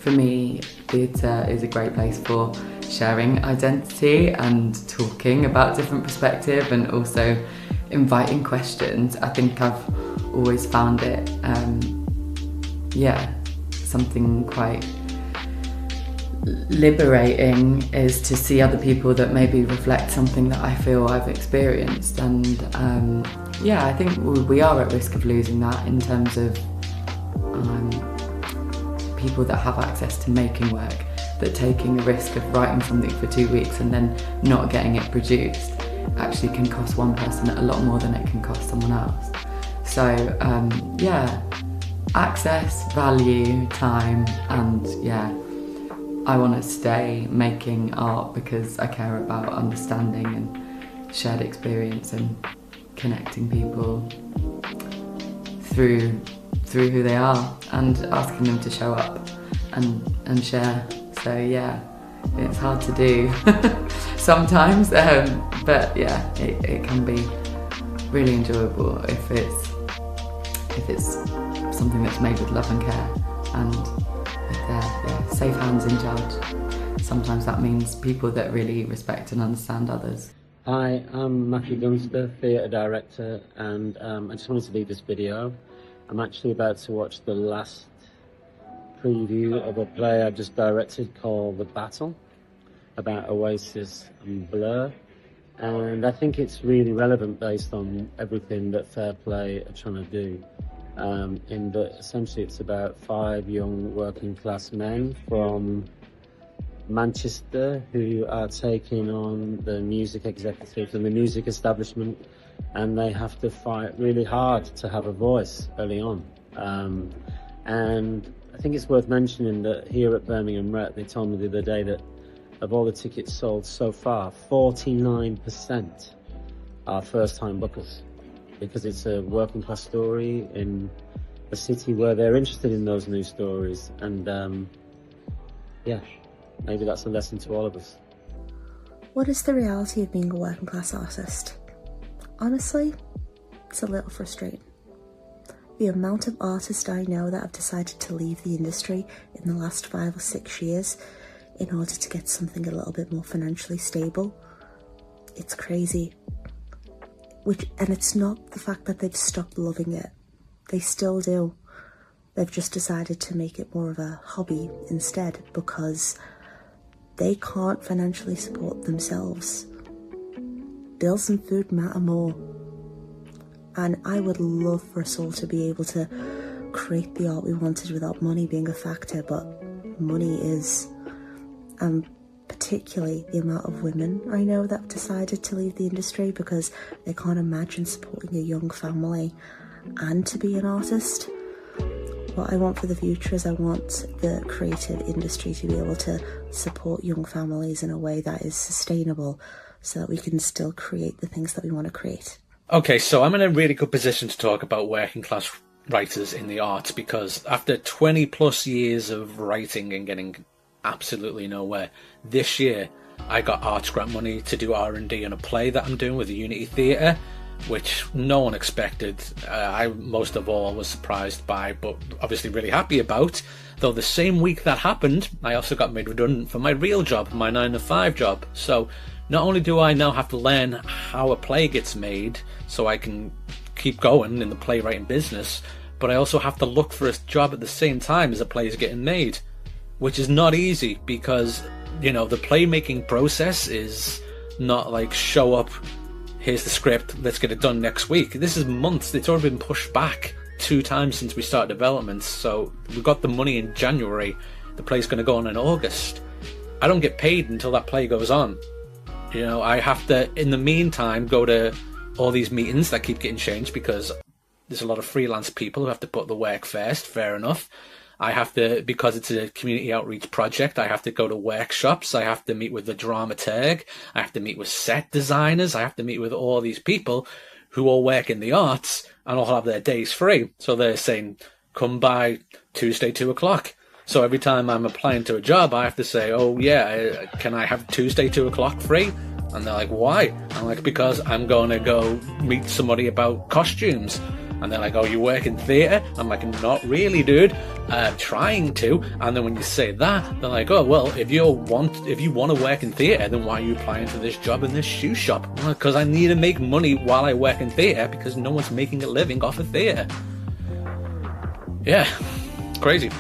For me, theatre is a great place for sharing identity and talking about different perspectives and also inviting questions. I think I've always found it, something quite liberating is to see other people that maybe reflect something that I feel I've experienced. And I think we are at risk of losing that in terms of people that have access to making work, that taking a risk of writing something for 2 weeks and then not getting it produced actually can cost one person a lot more than it can cost someone else. So access, value, time, and I want to stay making art because I care about understanding and shared experience and connecting people through who they are and asking them to show up and share. So it's hard to do sometimes, but it can be really enjoyable if it's something that's made with love and care and with safe hands in charge. Sometimes that means people that really respect and understand others. Hi, I'm Matthew Dunster, theatre director, and I just wanted to leave this video. I'm actually about to watch the last preview of a play I've just directed called The Battle, about Oasis and Blur. And I think it's really relevant based on everything that Fair Play are trying to do. In that essentially it's about 5 young working class men from Manchester who are taking on the music executives and the music establishment, and they have to fight really hard to have a voice early on. And I think it's worth mentioning that here at Birmingham Rep, they told me the other day that of all the tickets sold so far, 49% are first-time bookers, because it's a working class story in a city where they're interested in those new stories. And maybe that's a lesson to all of us. What is the reality of being a working class artist? Honestly, it's a little frustrating. The amount of artists I know that have decided to leave the industry in the last 5 or 6 years in order to get something a little bit more financially stable, it's crazy. And it's not the fact that they've stopped loving it. They still do. They've just decided to make it more of a hobby instead because they can't financially support themselves. Bills and food matter more. And I would love for us all to be able to create the art we wanted without money being a factor, but money is. And particularly the amount of women I know that have decided to leave the industry because they can't imagine supporting a young family and to be an artist. What I want for the future is I want the creative industry to be able to support young families in a way that is sustainable so that we can still create the things that we want to create. Okay, so I'm in a really good position to talk about working class writers in the arts, because after 20 plus years of writing and getting absolutely nowhere, this year I got arts grant money to do R&D on a play that I'm doing with the Unity Theatre, which no one expected. I most of all was surprised by, but obviously really happy about. Though the same week that happened, I also got made redundant from my real job, my 9-to-5 job. So not only do I now have to learn how a play gets made so I can keep going in the playwriting business, but I also have to look for a job at the same time as a play is getting made, which is not easy because, you know, the playmaking process is not like show up, here's the script, let's get it done next week. This is months. It's already been pushed back 2 times since we started development. So we got the money in January. The play's going to go on in August. I don't get paid until that play goes on. You know, I have to, in the meantime, go to all these meetings that keep getting changed because there's a lot of freelance people who have to put the work first. Fair enough. I have to, because it's a community outreach project, I have to go to workshops, I have to meet with the dramaturg, I have to meet with set designers, I have to meet with all these people who all work in the arts and all have their days free. So they're saying, come by Tuesday, 2 o'clock. So every time I'm applying to a job, I have to say, oh yeah, can I have Tuesday, 2 o'clock free? And they're like, why? I'm like, because I'm going to go meet somebody about costumes. And they're like, oh, you work in theatre? I'm like, not really, dude. Trying to. And then when you say that, they're like, oh, well, if you want to work in theatre, then why are you applying for this job in this shoe shop? Well, because I need to make money while I work in theatre, because no one's making a living off of theatre. Yeah, crazy.